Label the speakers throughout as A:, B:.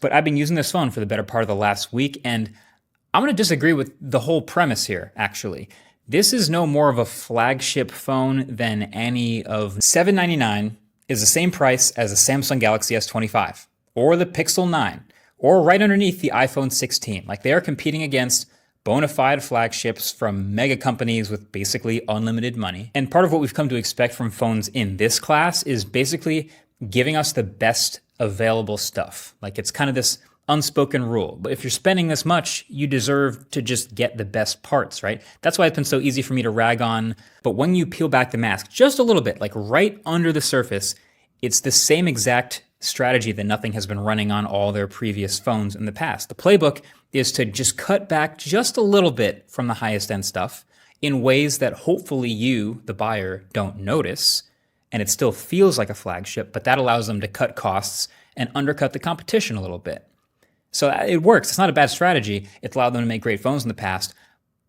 A: but I've been using this phone for the better part of the last week, and I'm going to disagree with the whole premise here, actually. This is no more of a flagship phone than any of $799 is the same price as the Samsung Galaxy S25 or the Pixel 9 or right underneath the iPhone 16. Like, they are competing against bona fide flagships from mega companies with basically unlimited money. And part of what we've come to expect from phones in this class is basically giving us the best available stuff. Like, it's kind of this unspoken rule. But if you're spending this much, you deserve to just get the best parts, right? That's why it's been so easy for me to rag on. But when you peel back the mask just a little bit, like right under the surface, it's the same exact strategy that Nothing has been running on all their previous phones in the past. The playbook is to just cut back just a little bit from the highest end stuff in ways that hopefully you, the buyer, don't notice, and it still feels like a flagship, but that allows them to cut costs and undercut the competition a little bit. So it works. It's not a bad strategy. It's allowed them to make great phones in the past,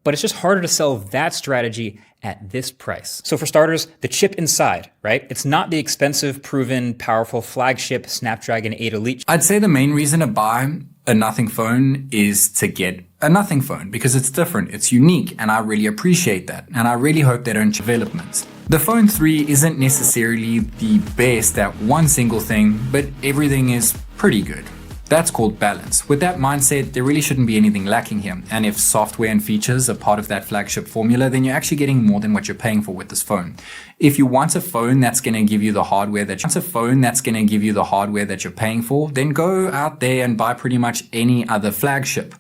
A: but it's just harder to sell that strategy at this price. So for starters, the chip inside, right? It's not the expensive, proven, powerful flagship Snapdragon 8 Elite.
B: I'd say the main reason to buy a Nothing phone is to get a Nothing phone because it's different, it's unique, and I really appreciate that. And I really hope they don't developments. The Phone 3 isn't necessarily the best at one single thing, but everything is pretty good. That's called balance. With that mindset, there really shouldn't be anything lacking here. And if software and features are part of that flagship formula, then you're actually getting more than what you're paying for with this phone. If you want a phone that's going to give you the hardware that you're paying for, then go out there and buy pretty much any other flagship.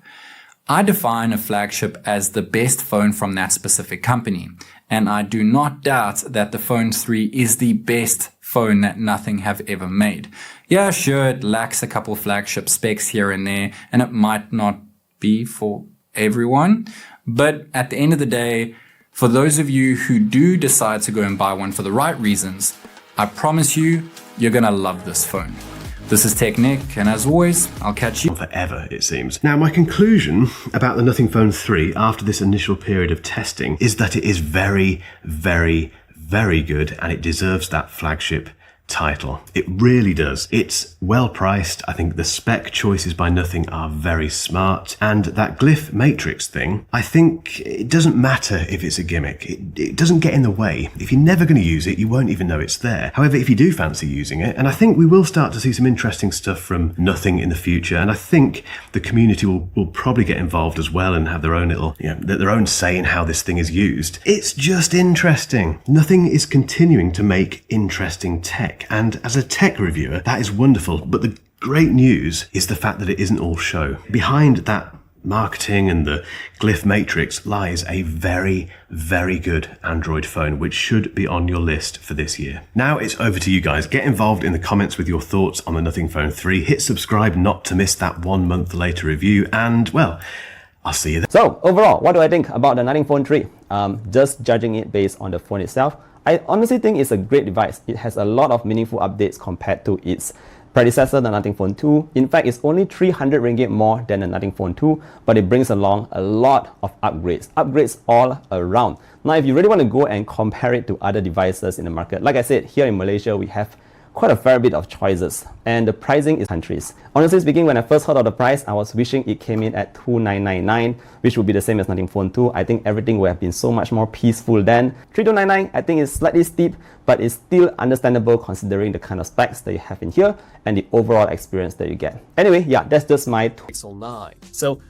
B: I define a flagship as the best phone from that specific company. And I do not doubt that the Phone 3 is the best phone that Nothing have ever made. Yeah, sure, it lacks a couple flagship specs here and there, and it might not be for everyone. But at the end of the day, for those of you who do decide to go and buy one for the right reasons, I promise you, you're gonna love this phone. This is TechNick, and as always, I'll catch you
C: forever, it seems. Now, my conclusion about the Nothing Phone 3 after this initial period of testing is that it is very, very, very good, and it deserves that flagship title. It really does. It's well priced. I think the spec choices by Nothing are very smart, and that glyph matrix thing, I think it doesn't matter if it's a gimmick. It doesn't get in the way. If you're never going to use it, you won't even know it's there. However, if you do fancy using it, and I think we will start to see some interesting stuff from Nothing in the future, and I think the community will probably get involved as well and have their own little, their own say in how this thing is used. It's just interesting. Nothing is continuing to make interesting tech. And as a tech reviewer, that is wonderful. But the great news is the fact that it isn't all show. Behind that marketing and the glyph matrix lies a very, very good Android phone, which should be on your list for this year. Now it's over to you guys. Get involved in the comments with your thoughts on the Nothing Phone 3. Hit subscribe not to miss that 1 month later review. And well, I'll see you then.
D: So overall, what do I think about the Nothing Phone 3? Just judging it based on the phone itself, I honestly think it's a great device. It has a lot of meaningful updates compared to its predecessor, the Nothing Phone 2. In fact, it's only 300 ringgit more than the Nothing Phone 2, but it brings along a lot of upgrades all around. Now, if you really want to go and compare it to other devices in the market, like I said, here in Malaysia, we have quite a fair bit of choices, and the pricing is countries. Honestly speaking, when I first heard of the price, I was wishing it came in at 2,999, which would be the same as Nothing Phone 2. I think everything would have been so much more peaceful then. 3,299, I think is slightly steep, but it's still understandable considering the kind of specs that you have in here and the overall experience that you get. Anyway, yeah, that's just my
E: Pixel 9. So,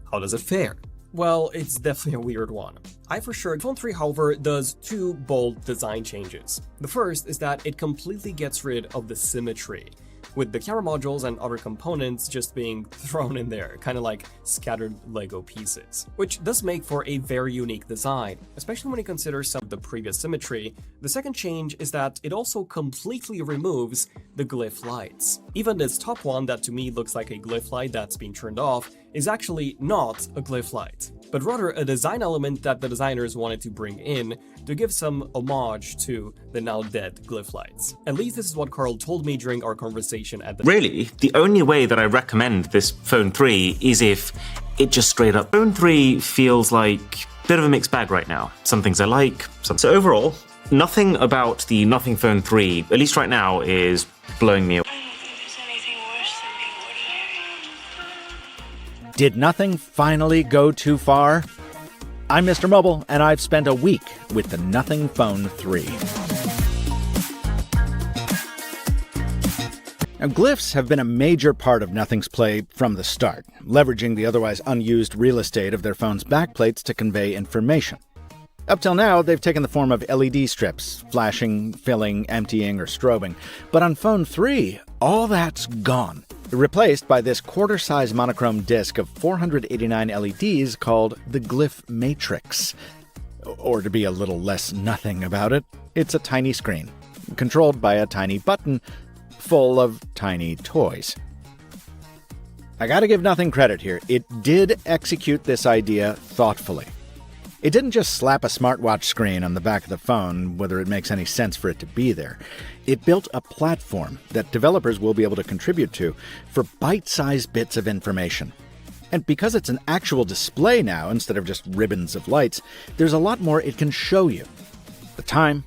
E: how does it fare? Well, it's definitely a weird one. I for sure, Phone 3 however does two bold design changes. The first is that it completely gets rid of the symmetry, with the camera modules and other components just being thrown in there, kind of like scattered Lego pieces. Which does make for a very unique design, especially when you consider some of the previous symmetry. The second change is that it also completely removes the glyph lights. Even this top one that to me looks like a glyph light that's being turned off is actually not a glyph light, but rather a design element that the designers wanted to bring in to give some homage to the now dead glyph lights. At least this is what Carl told me during our conversation at the
F: Really, the only way that I recommend this Phone 3 is if it just straight up. Phone 3 feels like a bit of a mixed bag right now. Some things I like, some. So overall, nothing about the Nothing Phone 3, at least right now, is blowing me away.
G: I don't think there's anything worse than being ordinary. Did nothing finally go too far? I'm MrMobile, and I've spent a week with the Nothing Phone 3. Now, glyphs have been a major part of Nothing's play from the start, leveraging the otherwise unused real estate of their phone's backplates to convey information. Up till now, they've taken the form of LED strips, flashing, filling, emptying, or strobing. But on Phone 3, all that's gone. Replaced by this quarter-size monochrome disc of 489 LEDs called the Glyph Matrix. Or to be a little less nothing about it, it's a tiny screen, controlled by a tiny button, full of tiny toys. I gotta give Nothing credit here. It did execute this idea thoughtfully. It didn't just slap a smartwatch screen on the back of the phone, whether it makes any sense for it to be there. It built a platform that developers will be able to contribute to for bite-sized bits of information. And because it's an actual display now instead of just ribbons of lights, there's a lot more it can show you. The time,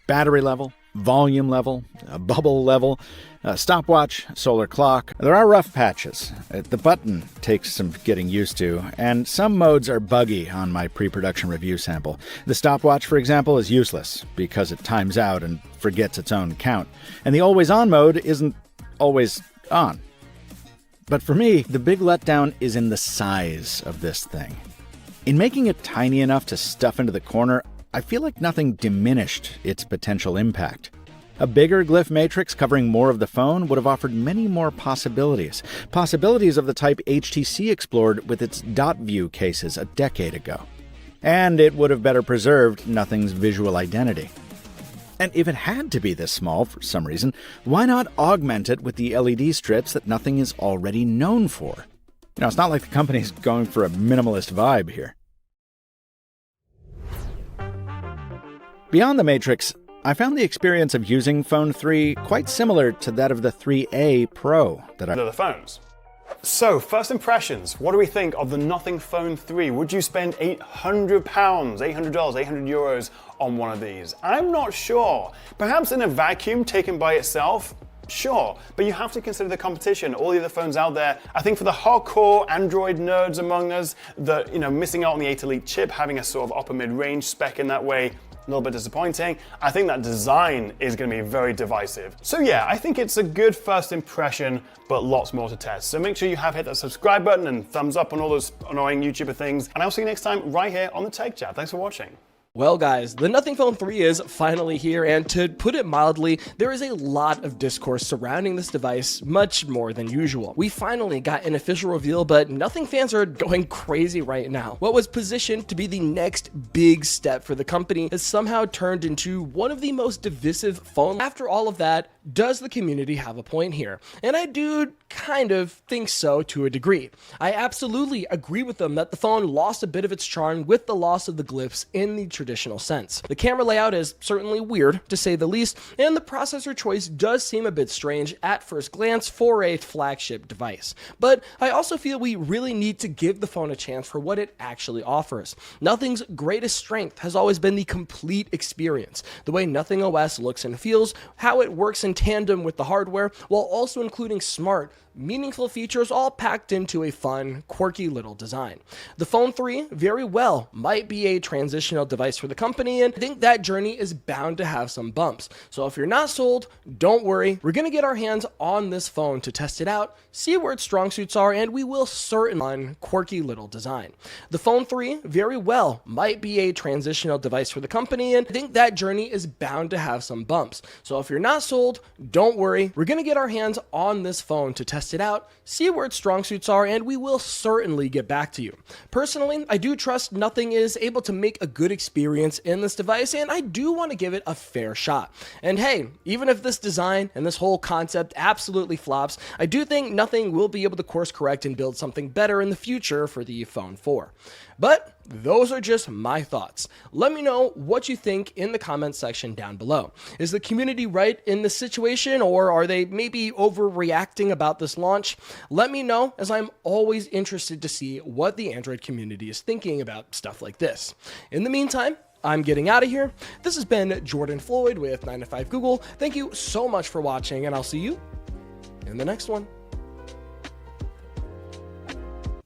G: battery level, volume level, a bubble level, a stopwatch, solar clock. There are rough patches. The button takes some getting used to, and some modes are buggy on my pre-production review sample. The stopwatch, for example, is useless because it times out and forgets its own count, and the always-on mode isn't always on. But for me, the big letdown is in the size of this thing. In making it tiny enough to stuff into the corner, I feel like Nothing diminished its potential impact. A bigger glyph matrix covering more of the phone would have offered many more possibilities. Possibilities of the type HTC explored with its dot view cases a decade ago. And it would have better preserved Nothing's visual identity. And if it had to be this small for some reason, why not augment it with the LED strips that Nothing is already known for? It's not like the company's going for a minimalist vibe here. Beyond the Matrix, I found the experience of using Phone 3 quite similar to that of the 3A Pro that
H: the phones. So, first impressions. What do we think of the Nothing Phone 3? Would you spend £800, $800, €800 on one of these? I'm not sure. Perhaps in a vacuum taken by itself? Sure, but you have to consider the competition, all the other phones out there. I think for the hardcore Android nerds among us, that missing out on the 8 Elite chip, having a sort of upper mid-range spec in that way, a little bit disappointing. I think that design is going to be very divisive. So yeah, I think it's a good first impression, but lots more to test. So make sure you have hit that subscribe button and thumbs up on all those annoying YouTuber things. And I'll see you next time right here on the Tech Chat. Thanks for watching.
E: Well guys, the Nothing Phone 3 is finally here, and to put it mildly, there is a lot of discourse surrounding this device, much more than usual. We finally got an official reveal, but Nothing fans are going crazy right now. What was positioned to be the next big step for the company has somehow turned into one of the most divisive phones. After all of that, does the community have a point here? And I do kind of think so to a degree. I absolutely agree with them that the phone lost a bit of its charm with the loss of the glyphs in the traditional sense. The camera layout is certainly weird, to say the least, and the processor choice does seem a bit strange at first glance for a flagship device. But I also feel we really need to give the phone a chance for what it actually offers. Nothing's greatest strength has always been the complete experience, the way Nothing OS looks and feels, how it works in tandem with the hardware, while also including smart, meaningful features all packed into a fun, quirky little design. The Phone 3 very well might be a transitional device for the company, and I think that journey is bound to have some bumps. So if you're not sold, don't worry. We're going to get our hands on this phone to test it out, see where its strong suits are, and we will certainly quirky little design. The Phone 3 very well might be a transitional device for the company, and I think that journey is bound to have some bumps. So if you're not sold, don't worry. We're going to get our hands on this phone to test it out, see where its strong suits are, and we will certainly get back to you. Personally, I do trust Nothing is able to make a good experience in this device, and I do want to give it a fair shot. And hey, even if this design and this whole concept absolutely flops, I do think Nothing will be able to course correct and build something better in the future for the Phone 4. But those are just my thoughts. Let me know what you think in the comments section down below. Is the community right in this situation, or are they maybe overreacting about this launch? Let me know, as I'm always interested to see what the Android community is thinking about stuff like this. In the meantime, I'm getting out of here. This has been Jordan Floyd with 9 to 5 Google. Thank you so much for watching, and I'll see you in the next one.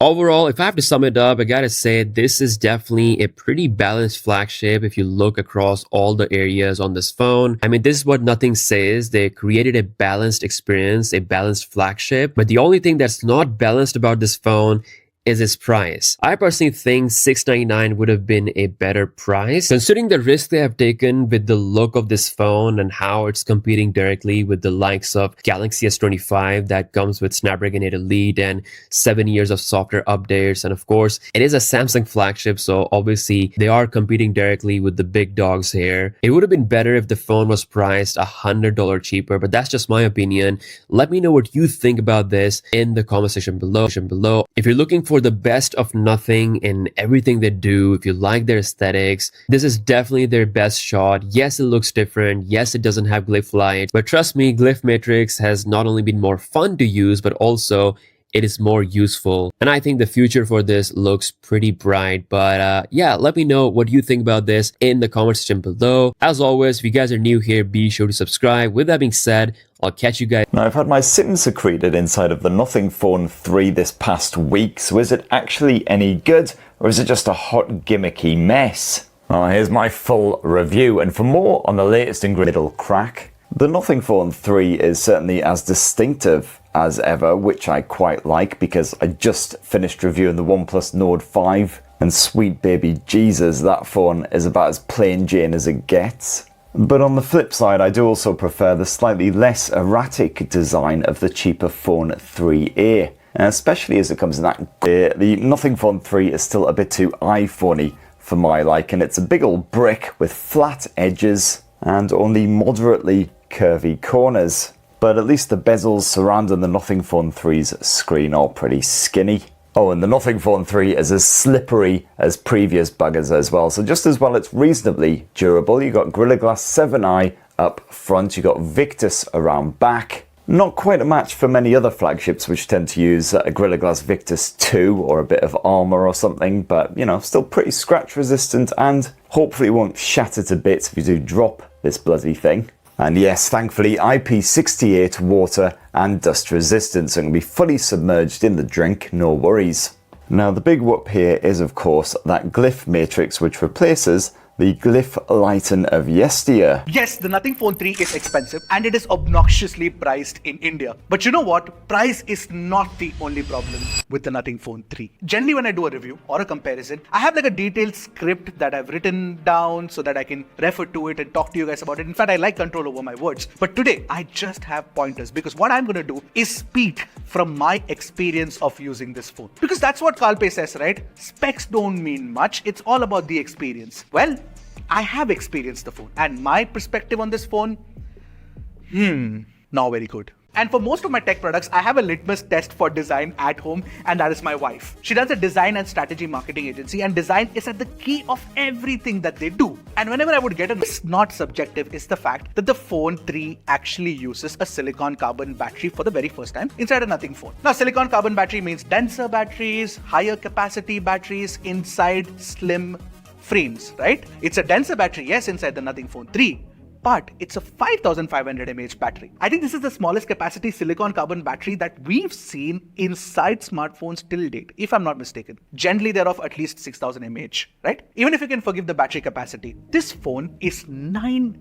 I: Overall, if I have to sum it up, I gotta say this is definitely a pretty balanced flagship if you look across all the areas on this phone. I mean, this is what Nothing says. They created a balanced experience, a balanced flagship, but the only thing that's not balanced about this phone is its price. I personally think $699 would have been a better price, considering the risk they have taken with the look of this phone and how it's competing directly with the likes of Galaxy S25 that comes with Snapdragon 8 Elite and 7 years of software updates. And of course, it is a Samsung flagship, so obviously they are competing directly with the big dogs here. It would have been better if the phone was priced $100 cheaper, but that's just my opinion. Let me know what you think about this in the comment section below. If you're looking for the best of Nothing in everything they do, if you like their aesthetics, this is definitely their best shot. Yes, it looks different. Yes, it doesn't have glyph light, but trust me, glyph matrix has not only been more fun to use, but also it is more useful. And I think the future for this looks pretty bright. But yeah, let me know what you think about this in the comment section below. As always, if you guys are new here, be sure to subscribe. With that being said, I'll catch you guys.
J: Now, I've had my SIM secreted inside of the Nothing Phone 3 this past week, so is it actually any good, or is it just a hot gimmicky mess? Well, here's my full review, and for more on the latest and middle crack, the Nothing Phone 3 is certainly as distinctive as ever, which I quite like because I just finished reviewing the OnePlus Nord 5, and sweet baby Jesus, that phone is about as plain Jane as it gets. But on the flip side, I do also prefer the slightly less erratic design of the cheaper Phone 3A, especially as it comes in that the Nothing Phone 3 is still a bit too iPhone-y for my liking. It's a big old brick with flat edges and only moderately curvy corners. But at least the bezels surrounding the Nothing Phone 3's screen are pretty skinny. Oh, and the Nothing Phone 3 is as slippery as previous buggers as well. So just as well, it's reasonably durable. You got Gorilla Glass 7i up front. You got Victus around back. Not quite a match for many other flagships which tend to use a Gorilla Glass Victus 2 or a bit of armor or something. But, you know, still pretty scratch resistant and hopefully won't shatter to bits if you do drop this bloody thing. And yes, thankfully, IP68 water and dust resistant, so it can be fully submerged in the drink, no worries. Now, the big whoop here is, of course, that glyph matrix which replaces the glyph lighten of yesteryear.
K: Yes, the Nothing Phone 3 is expensive and it is obnoxiously priced in India. But you know what? Price is not the only problem with the Nothing Phone 3. Generally, when I do a review or a comparison, I have like a detailed script that I've written down so that I can refer to it and talk to you guys about it. In fact, I like control over my words. But today, I just have pointers because what I'm going to do is speak from my experience of using this phone. Because that's what Kalpe says, right? Specs don't mean much. It's all about the experience. Well, I have experienced the phone and my perspective on this phone, not very good. And for most of my tech products, I have a litmus test for design at home, and that is my wife. She does a design and strategy marketing agency, and design is at the key of everything that they do. And whenever I would get it's not subjective, is the fact that the Phone 3 actually uses a silicon carbon battery for the very first time inside a Nothing phone. Now, silicon carbon battery means denser batteries, higher capacity batteries inside slim frames, right? It's a denser battery, yes, inside the Nothing Phone 3, but it's a 5500 mAh battery. I think this is the smallest capacity silicon carbon battery that we've seen inside smartphones till date, if I'm not mistaken. Generally, they're of at least 6000 mAh, right? Even if you can forgive the battery capacity, this phone is 9